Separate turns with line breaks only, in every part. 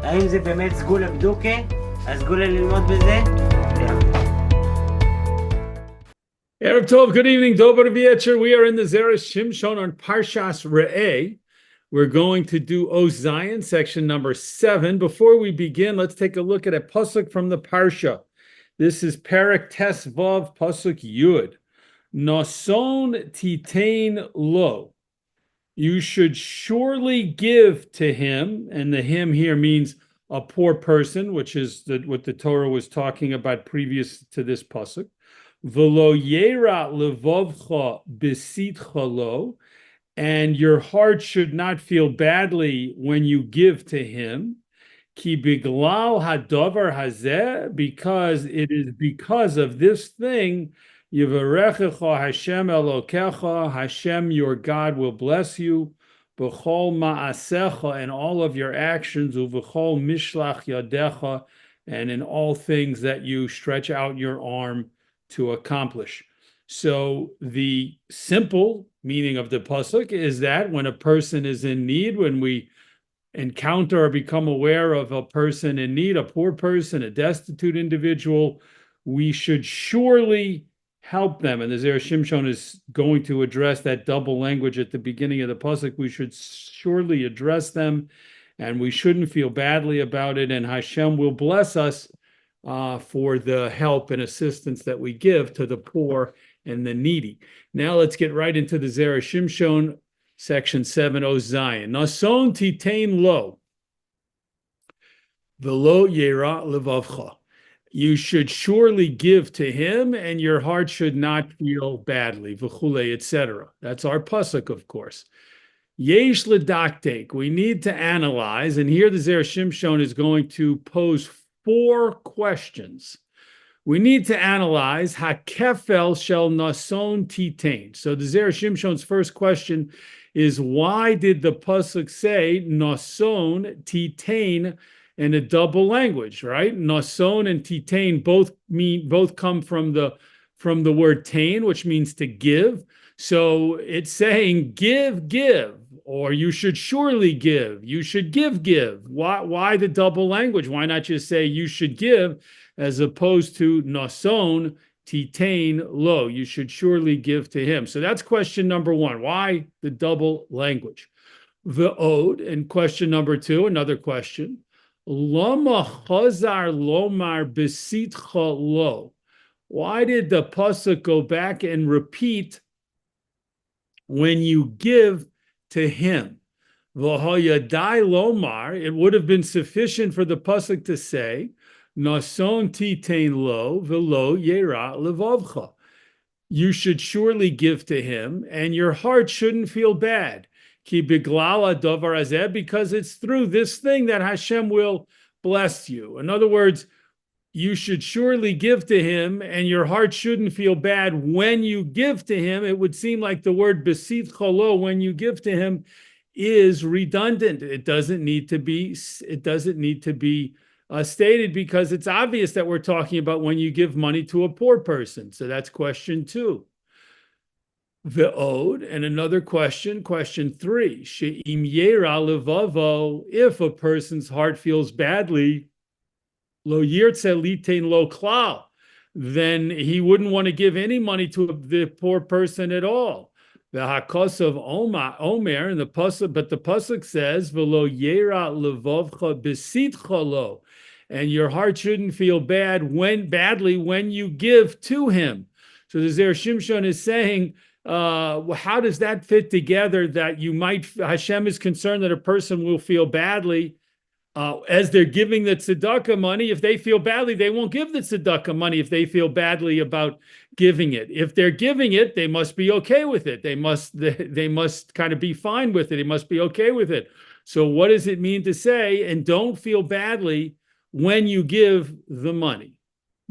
האם זה באמת סגולה בדוקה? הסגולה ללמוד בזה?
Erev Tov, good evening, Dobar V'Yetcher. We are in the Zera Shimshon on Parsha Re'eh. We're going to do Oz Zion, section number 7. Before we begin, let's take a look at a pasuk from the Parsha. This is Perek Tes Vav, pasuk Yud. Nason titain lo. You should surely give to him, and the him here means a poor person, which is what the Torah was talking about previous to this pasuk. V'lo yera levavcha besitcha lo, and your heart should not feel badly when you give to him. Ki biglal hadavar hazeh, because it is because of this thing, yivarechecha Hashem Elokecha, Hashem your God will bless you, b'chol ma'asecha, and all of your actions, uv'chol mishlach yadecha, and in all things that you stretch out your arm to accomplish. So the simple meaning of the pasuk is that when a person is in need, when we encounter or become aware of a person in need, a poor person, a destitute individual, we should surely help them. And the Zera Shimshon is going to address that double language at the beginning of the pasuk. We should surely address them, and we shouldn't feel badly about it, and Hashem will bless us for the help and assistance that we give to the poor and the needy. Now let's get right into the Zera Shimshon, section 7, Oz Zion. Nason titain lo, v'lo yera levavcha. You should surely give to him, and your heart should not feel badly, v'chule, etc. That's our pasuk, of course. Yesh ledaktek. We need to analyze, and here the Zera Shimshon is going to pose 4 questions. We need to analyze hakefel shel nason titain. So the Zera Shimshon's first question is, why did the pasuk say nason titain in a double language, right? Nason and titain both come from the word tain, which means to give. So it's saying give, or you should surely give. You should give. Why the double language? Why not just say you should give, as opposed to nason titain lo? You should surely give to him. So that's question number 1. Why the double language? Ve'od, and question number 2, another question. Lama chazar lomar besitcha lo. Why did the pasuk go back and repeat when you give to him? V'hayadai lomar, it would have been sufficient for the pasuk to say, nason titain lo v'lo yera levavcha. You should surely give to him, and your heart shouldn't feel bad. Ki biglal hadavar hazeh, because it's through this thing that Hashem will bless you. In other words, you should surely give to him, and your heart shouldn't feel bad when you give to him. It would seem like the word besitcha lo, when you give to him, is redundant. It doesn't need to be stated, because it's obvious that we're talking about when you give money to a poor person. So that's question 2. Ve'od, and another question, question 3. She'im yera levavo, if a person's heart feels badly, lo yirtze litain lo klal, then he wouldn't want to give any money to the poor person at all. The hakos of Omer, and the pasuk, but the pasuk says, v'lo yera levavcha besitcha lo, and your heart shouldn't feel badly when you give to him. So the Zera Shimshon is saying, how does that fit together? That Hashem is concerned that a person will feel badly as they're giving the tzedakah money. If they feel badly, they won't give the tzedakah money if they feel badly about giving it. If they're giving it, they must be okay with it. They must kind of be fine with it. They must be okay with it. So what does it mean to say, and don't feel badly when you give the money?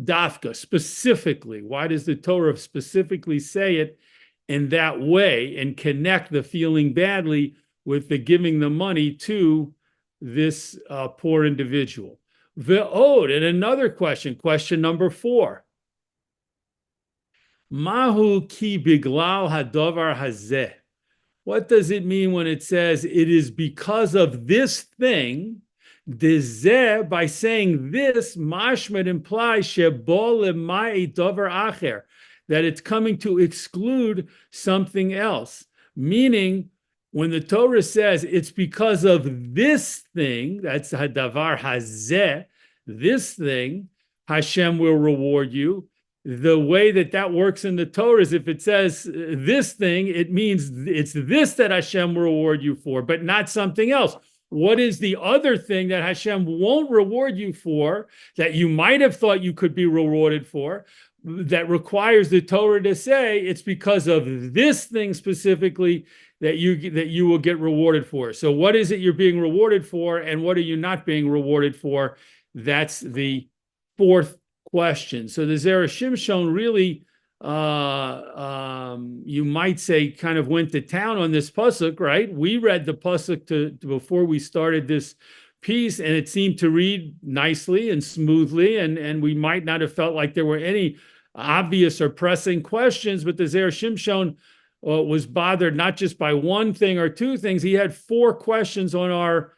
Dafka, specifically. Why does the Torah specifically say it in that way and connect the feeling badly with the giving the money to this poor individual? Ve'od, and another question, question number 4. Mahu ki biglal hadavar hazeh. What does it mean when it says it is because of this thing Dezeh, by saying this, mashmad implies shebo lemai davar acher, that it's coming to exclude something else. Meaning, when the Torah says it's because of this thing, that's hadavar hazeh, this thing, Hashem will reward you. The way that that works in the Torah is if it says this thing, it means it's this that Hashem will reward you for, but not something else. What is the other thing that Hashem won't reward you for that you might have thought you could be rewarded for, that requires the Torah to say it's because of this thing specifically that you will get rewarded for? So what is it you're being rewarded for, and what are you not being rewarded for? That's the fourth question. So the Zera Shimshon really, you might say, kind of went to town on this pasuk, right? We read the pasuk before we started this piece, and it seemed to read nicely and smoothly, and we might not have felt like there were any obvious or pressing questions, but the Zera Shimshon was bothered not just by one thing or two things. He had four questions on our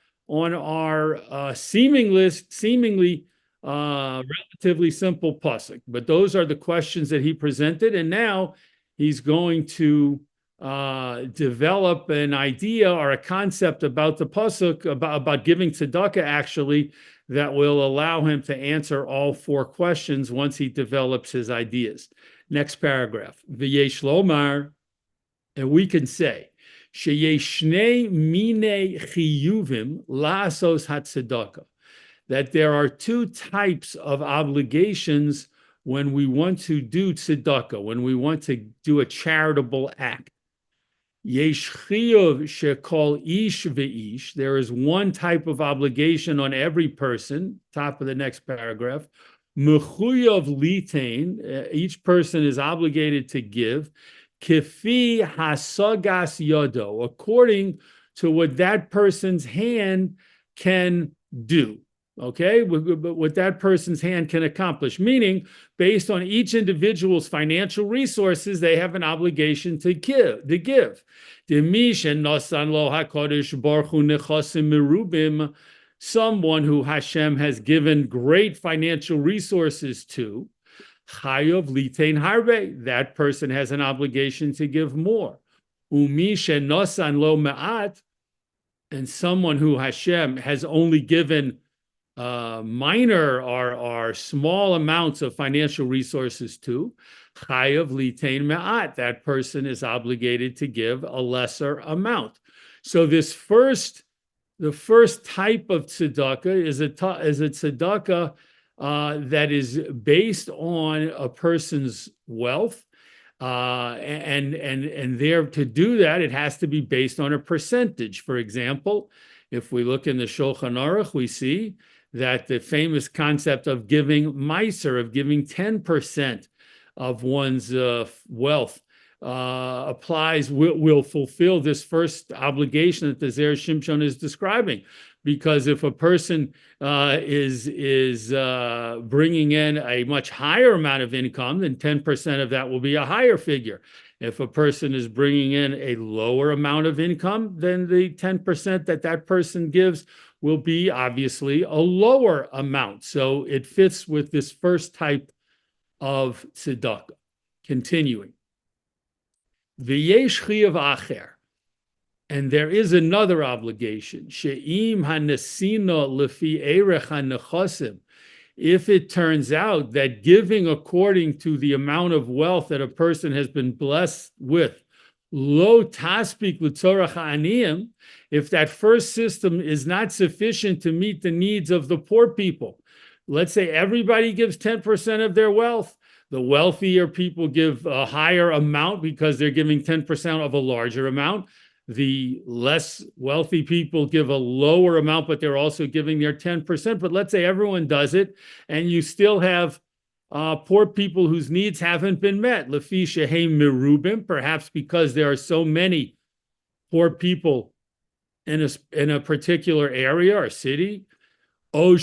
seemingly relatively simple pasuk, but those are the questions that he presented, and now he's going to develop an idea or a concept about the pasuk, about giving tzedakah, actually, that will allow him to answer all four questions once he develops his ideas. Next paragraph. V'yesh lomar, and we can say, sheyesh shnei minei chiyuvim la'asos hatzedakah, that there are two types of obligations when we want to do tzedakah, when we want to do a charitable act. Yesh chiyuv shekol ish ve'ish, there is one type of obligation on every person, top of the next paragraph. Mechuyav litain, each person is obligated to give. Kifi hasagas yodo, according to what that person's hand can do. Okay, what that person's hand can accomplish, meaning based on each individual's financial resources, they have an obligation to give. Someone who Hashem has given great financial resources to, chayav litain harbe, that person has an obligation to give more. Umi shenosan lo ma'at, and someone who Hashem has only given minor or small amounts of financial resources to, chayav litain me'at, that person is obligated to give a lesser amount. So the first type of tzedakah is a tzedakah that is based on a person's wealth, and there, to do that, it has to be based on a percentage. For example, if we look in the Shulchan Aruch, we see that the famous concept of giving meiser, of giving 10% of one's wealth, applies, will fulfill this first obligation that the Zera Shimshon is describing. Because if a person is bringing in a much higher amount of income, then 10% of that will be a higher figure. If a person is bringing in a lower amount of income, then the 10% that person gives will be obviously a lower amount. So it fits with this first type of tzedakah. Continuing. V'yesh chiyav acher, and there is another obligation. She'im hanesina lefi erech hanechasim. If it turns out that giving according to the amount of wealth that a person has been blessed with, lo taspik l'tzorach ha'aniyim, if that first system is not sufficient to meet the needs of the poor people, let's say everybody gives 10% of their wealth. The wealthier people give a higher amount because they're giving 10% of a larger amount. The less wealthy people give a lower amount, but they're also giving their 10%. But let's say everyone does it, and you still have poor people whose needs haven't been met. Lefi shehem merubim, perhaps because there are so many poor people in a particular area or city. Or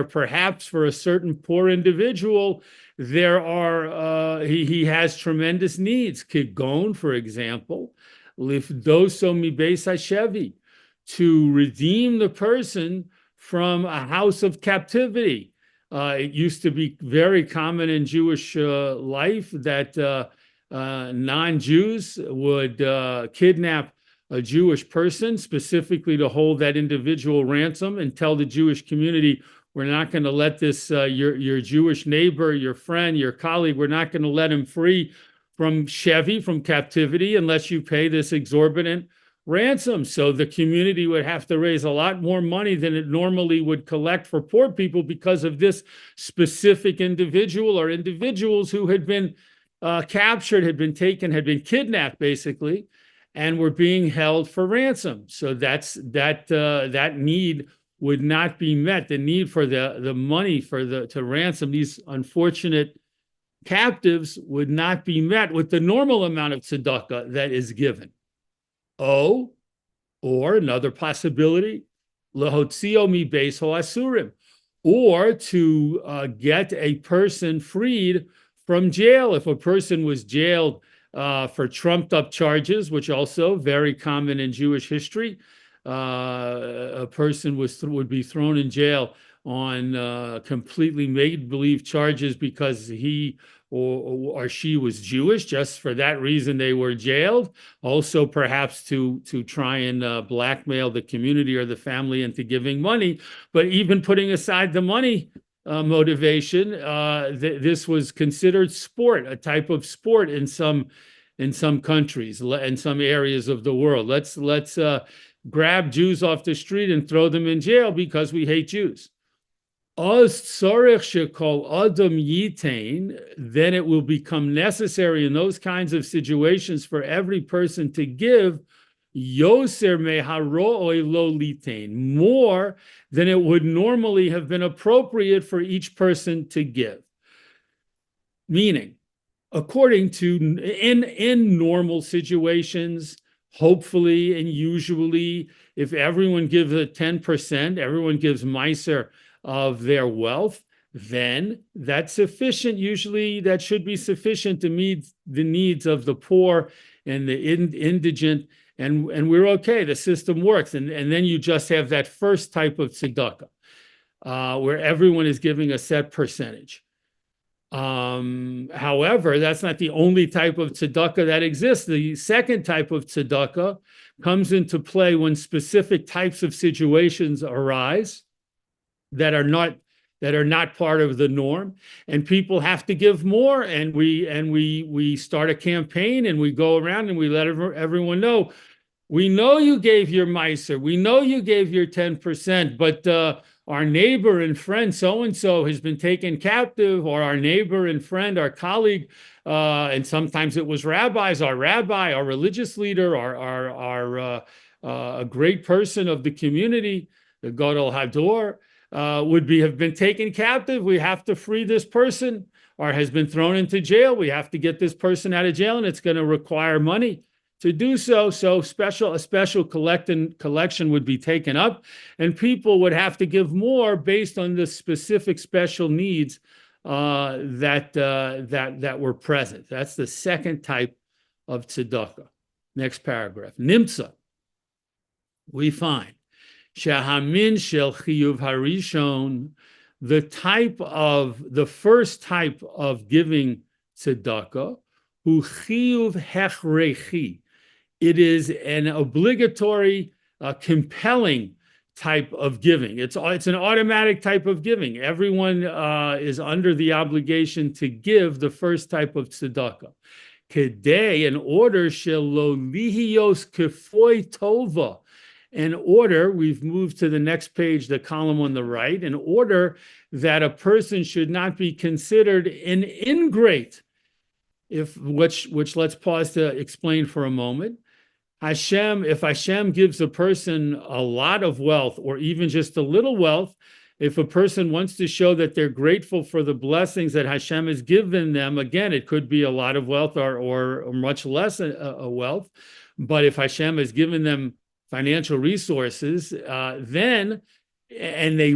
perhaps for a certain poor individual, there are he has tremendous needs. Kigon, for example, lifdoso mi beis hashevi, to redeem the person from a house of captivity. It used to be very common in Jewish life that non-Jews would kidnap a Jewish person specifically to hold that individual ransom and tell the Jewish community, we're not going to let this, your Jewish neighbor, your friend, your colleague, we're not going to let him free from Shevi, from captivity, unless you pay this exorbitant ransom. So the community would have to raise a lot more money than it normally would collect for poor people because of this specific individual or individuals who had been captured, had been taken, had been kidnapped, basically, and were being held for ransom. So that need would not be met. The need for the money to ransom these unfortunate captives would not be met with the normal amount of tzedakah that is given. Or another possibility, lehotzio mi beis ho'asurim, or to get a person freed from jail. If a person was jailed for trumped up charges, which also very common in Jewish history, a person would be thrown in jail on completely make-believe charges because he or she was Jewish. Just for that reason, they were jailed. Also, perhaps to try and blackmail the community or the family into giving money. But even putting aside the money motivation, this was considered sport, a type of sport in some countries, in some areas of the world. Let's grab Jews off the street and throw them in jail because we hate Jews. Then it will become necessary in those kinds of situations for every person to give yoser meharo'oi lo litain, more than it would normally have been appropriate for each person to give. Meaning, according to, in normal situations, hopefully and usually, if everyone gives 10%, everyone gives meiser of their wealth, then that's sufficient. Usually that should be sufficient to meet the needs of the poor and the indigent, and we're okay. The system works. And then you just have that first type of tzedakah, where everyone is giving a set percentage. However, that's not the only type of tzedakah that exists. The second type of tzedakah comes into play when specific types of situations arise that are not part of the norm, and people have to give more, and we start a campaign and we go around and we let everyone know, we know you gave your meiser, we know you gave your 10%, but our neighbor and friend so-and-so has been taken captive, or our neighbor and friend, our colleague, and sometimes it was rabbis, our rabbi, our religious leader, a great person of the community, the Gadol Hador, have been taken captive. We have to free this person, or has been thrown into jail. We have to get this person out of jail, and it's going to require money to do so. So a special collection would be taken up, and people would have to give more based on the specific special needs that were present. That's the second type of tzedakah. Next paragraph. Nimtza. We find Shahamin shel chiyuv harishon, the first type of giving tzedakah, hu chiyuv hechrechi. It is an obligatory, compelling type of giving. It's an automatic type of giving. Everyone is under the obligation to give the first type of tzedakah. Kedei, in order, shelo lihios kefoi tova. In order, we've moved to the next page, the column on the right, in order that a person should not be considered an ingrate, which let's pause to explain for a moment. If Hashem gives a person a lot of wealth, or even just a little wealth, if a person wants to show that they're grateful for the blessings that Hashem has given them, again, it could be a lot of wealth or much less a wealth, but if Hashem has given them financial resources, then they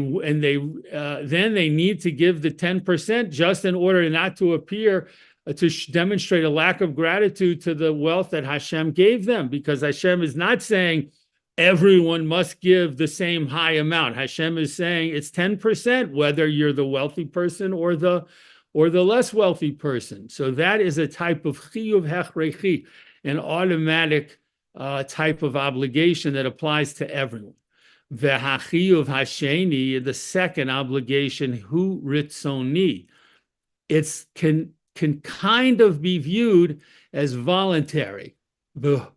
need to give the 10% just in order not to appear to demonstrate a lack of gratitude to the wealth that Hashem gave them, because Hashem is not saying everyone must give the same high amount. Hashem is saying it's 10%, whether you're the wealthy person or the less wealthy person. So that is a type of chiyuv hechrechi, an automatic type of obligation that applies to everyone. V'hachiyuv hasheni, the second obligation, hu ritzoni. It can kind of be viewed as voluntary. V'hu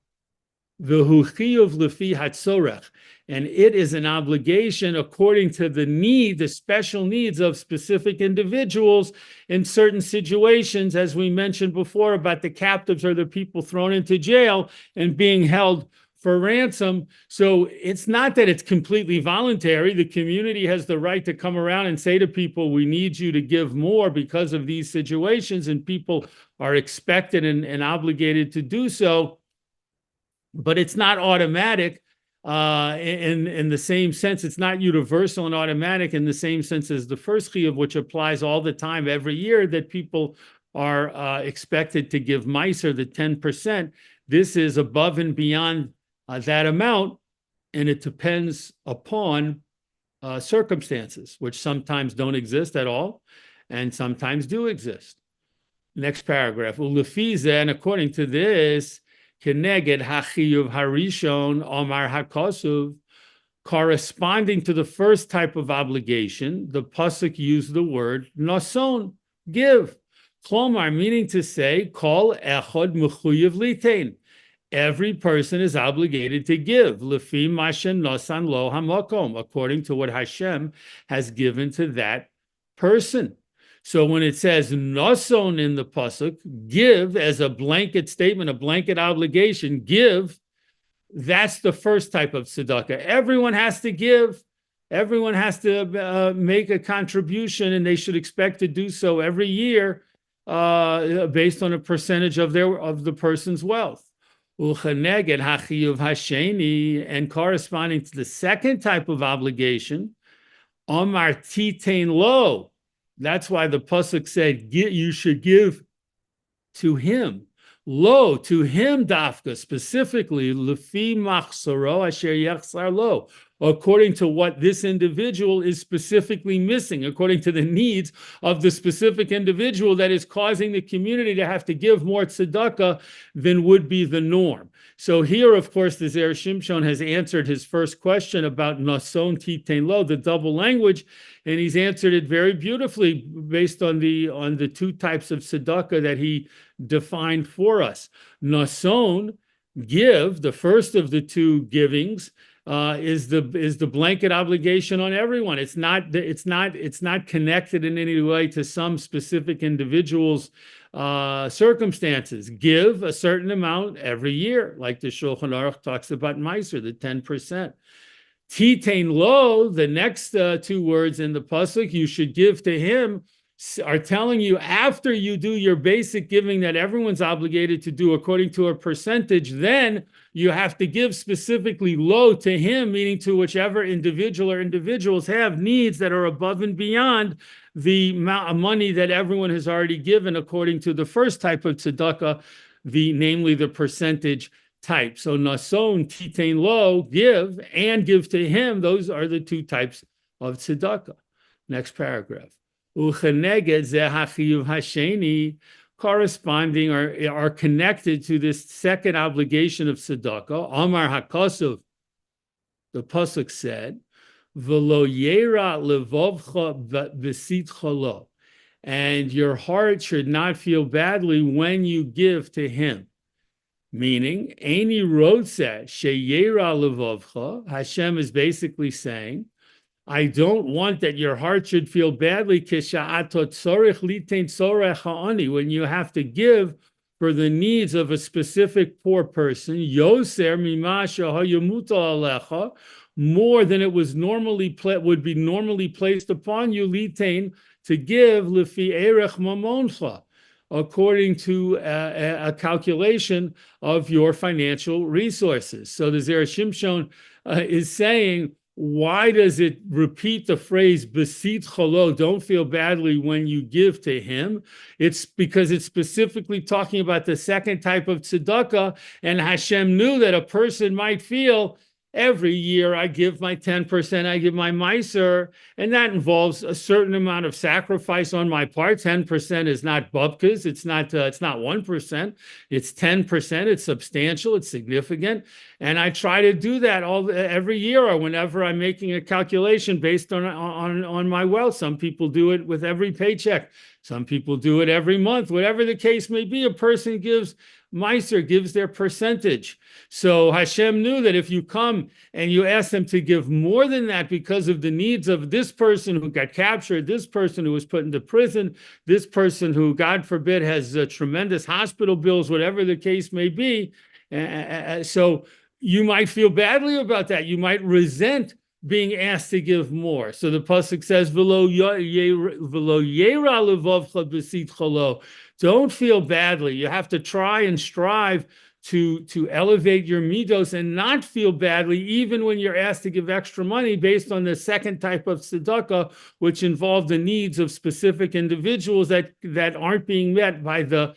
chiyuv lefi hatzorech, and it is an obligation according to the special needs of specific individuals in certain situations, as we mentioned before about the captives or the people thrown into jail and being held for ransom. So it's not that it's completely voluntary. The community has the right to come around and say to people, we need you to give more because of these situations, and people are expected and obligated to do so. But it's not automatic in the same sense. It's not universal and automatic in the same sense as the first chiyuv, which applies all the time, every year, that people are expected to give meiser, the 10%. This is above and beyond that amount, and it depends upon circumstances, which sometimes don't exist at all and sometimes do exist. Next paragraph. Ulefize, and according to this, Keneged hachiyuv harishon omar hakosuv, corresponding to the first type of obligation, the pasuk used the word nason, give. Klomar, meaning to say, kol echod mechuyev litein. Every person is obligated to give. Lefi mashen nosan lo hamakom, according to what Hashem has given to that person. So when it says nason in the pasuk, give, as a blanket statement, a blanket obligation, give, that's the first type of tzedakah. Everyone has to give. Everyone has to make a contribution, and they should expect to do so every year based on a percentage of the person's wealth. Uchaneged hachiyuv hasheni, and corresponding to the second type of obligation, omar titein lo. That's why the pasuk said you should give to him. Lo, to him dafka, specifically, lefi machsoro asher yachsar lo, according to what this individual is specifically missing, according to the needs of the specific individual that is causing the community to have to give more tzedakah than would be the norm. So here, of course, the Zera Shimshon has answered his first question about nason titein lo, the double language, and he's answered it very beautifully based on the two types of tzedakah that he defined for us. Nason, give, the first of the two givings, is the blanket obligation on everyone. It's not connected in any way to some specific individual's circumstances. Give a certain amount every year, like the Shulchan Aruch talks about meiser, the 10%. Titein lo, the next two words in the pasuk, you should give to him, are telling you after you do your basic giving that everyone's obligated to do according to a percentage, then you have to give specifically lo to him, meaning to whichever individual or individuals have needs that are above and beyond the amount of money that everyone has already given according to the first type of tzedakah, namely the percentage type. So nason, titein lo, give, and give to him. Those are the two types of tzedakah. Next paragraph. Ucheneged ze hachiyuv hasheni, corresponding or are connected to this second obligation of tzedakah. Amar hakosov, the pasuk said, v'lo yera levovcha v'sitcha lo, and your heart should not feel badly when you give to him. Meaning, Eini Rotze Sheyera Levovcha, Hashem is basically saying, I don't want that your heart should feel badly when you have to give for the needs of a specific poor person, Yoser mimasha hayamuta alecha, more than it was would be normally placed upon you, litain, to give lefi erech mamoncha, according to a calculation of your financial resources. So the Zera Shimshon is saying, why does it repeat the phrase besit cholo, don't feel badly when you give to him? It's because it's specifically talking about the second type of tzedakah, and Hashem knew that a person might feel Every year I give my 10%, I give my meiser, and that involves a certain amount of sacrifice on my part. 10% is not bubkas, it's not 1%, it's 10%, it's substantial, it's significant. And I try to do that every year or whenever I'm making a calculation based on my wealth. Some people do it with every paycheck. Some people do it every month. Whatever the case may be, a person gives meiser, gives their percentage. So Hashem knew that if you come and you ask them to give more than that because of the needs of this person who got captured, this person who was put into prison, this person who, God forbid, has tremendous hospital bills, whatever the case may be, so you might feel badly about that. You might resent being asked to give more. So the pasuk says, "V'lo yera levavcha b'sit cholo." Don't feel badly. You have to try and strive to elevate your midos and not feel badly, even when you're asked to give extra money based on the second type of tzedakah, which involve the needs of specific individuals that aren't being met by the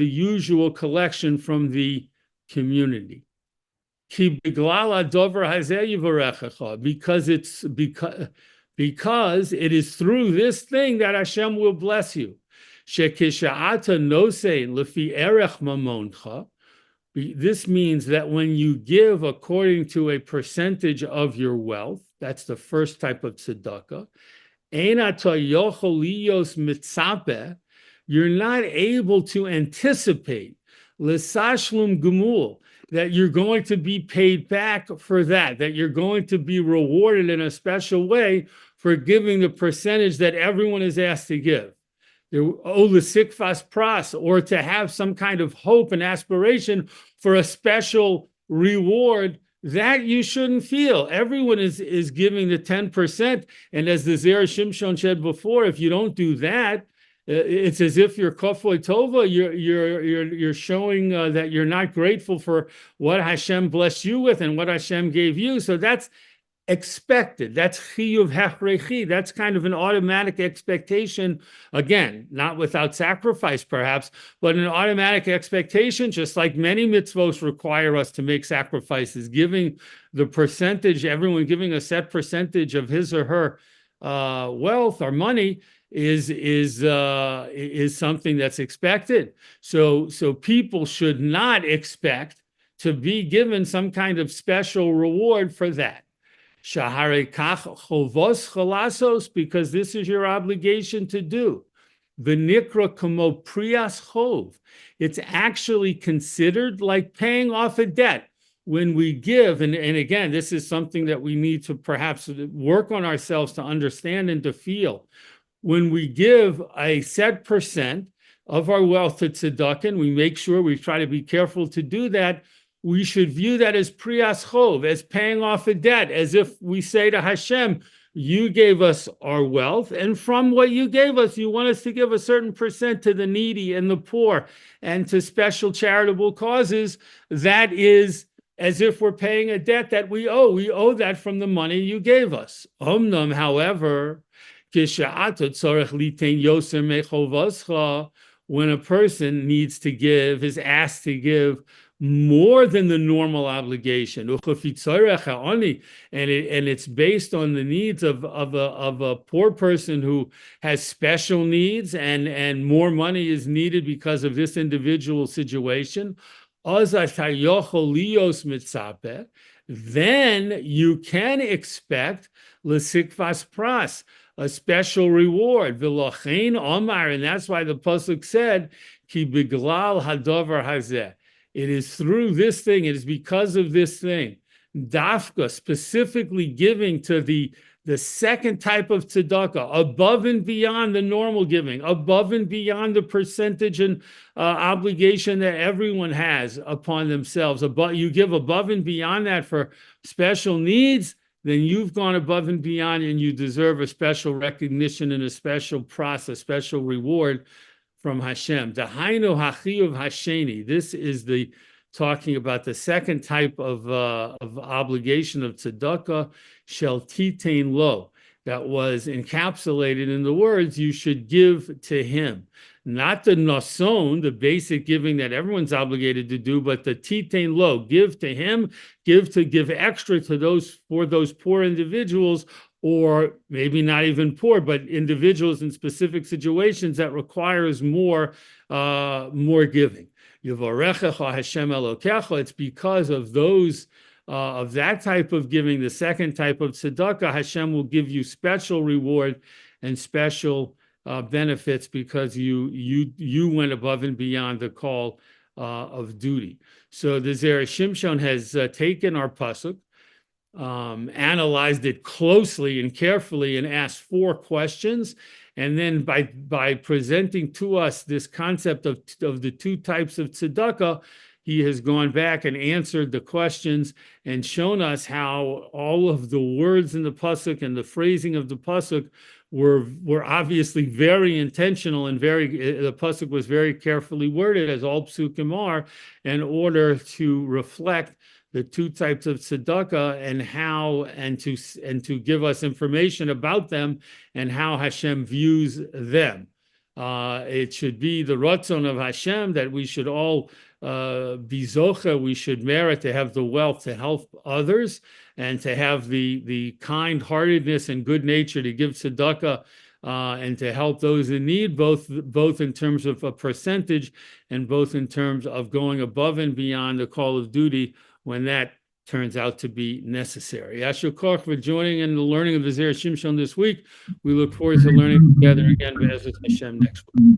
usual collection from the community. Because it is through this thing that Hashem will bless you. This means that when you give according to a percentage of your wealth, that's the first type of tzedakah, you're not able to anticipate l'sashlum gemul, that you're going to be paid back for that you're going to be rewarded in a special way for giving the percentage that everyone is asked to give. L'sikfas pras, or to have some kind of hope and aspiration for a special reward, that you shouldn't feel. Everyone is giving the 10%, and as the Zera Shimshon said before, if you don't do that, it's as if you're kofoi tova. You're showing that you're not grateful for what Hashem blessed you with and what Hashem gave you. So that's expected. That's chiyuv hechrechi. That's kind of an automatic expectation. Again, not without sacrifice, perhaps, but an automatic expectation. Just like many mitzvos require us to make sacrifices, giving the percentage, everyone giving a set percentage of his or her wealth or money is something that's expected. So people should not expect to be given some kind of special reward for that. Shahare kach chovos chalasos, because this is your obligation to do. V'nikra kamo prias chov. It's actually considered like paying off a debt. When we give, and again, this is something that we need to perhaps work on ourselves to understand and to feel. When we give a set percent of our wealth to tzedakah, and we make sure we try to be careful to do that, we should view that as prias chov, as paying off a debt, as if we say to Hashem, you gave us our wealth, and from what you gave us, you want us to give a certain percent to the needy and the poor and to special charitable causes. That is as if we're paying a debt that we owe. We owe that from the money you gave us. Omnam, however, when a person needs to give, is asked to give more than the normal obligation, and it's based on the needs of a poor person who has special needs, and more money is needed because of this individual situation, then you can expect l'sikvas pras, a special reward. V'lochein omar, and that's why the pasuk said, ki biglal hadavar hazeh. It is through this thing, it is because of this thing. Dafka, specifically giving to the second type of tzedakah, above and beyond the normal giving, above and beyond the percentage and obligation that everyone has upon themselves. You give above and beyond that for special needs, then you've gone above and beyond, and you deserve a special recognition and a special process, special reward from Hashem. Dahainu hachiyuv hasheni. This is talking about the second type of obligation of tzedakah, shel titain lo, that was encapsulated in the words, you should give to him. Not the nason, the basic giving that everyone's obligated to do, but the titain lo, give to him, give extra to those, for those poor individuals, or maybe not even poor, but individuals in specific situations that requires more giving. Yivarechecha Hashem Elokecha. It's because of those of that type of giving, the second type of tzedakah, Hashem will give you special reward and special benefits because you went above and beyond the call of duty. So the Zera Shimshon has taken our pasuk, analyzed it closely and carefully, and asked 4 questions. And then by presenting to us this concept of the 2 types of tzedakah, he has gone back and answered the questions and shown us how all of the words in the pasuk and the phrasing of the pasuk were obviously very intentional and the pasuk was very carefully worded, as all psukim are, in order to reflect the 2 types of tzedakah and to give us information about them and how Hashem views them. It should be the ratzon of Hashem that we should all be zocha, we should merit to have the wealth to help others and to have the kind-heartedness and good nature to give tzedakah and to help those in need, both in terms of a percentage and both in terms of going above and beyond the call of duty when that turns out to be necessary. Yashar Koch for joining in the learning of the Zera Shimshon this week. We look forward to learning together again, Be'ezras Hashem, next week.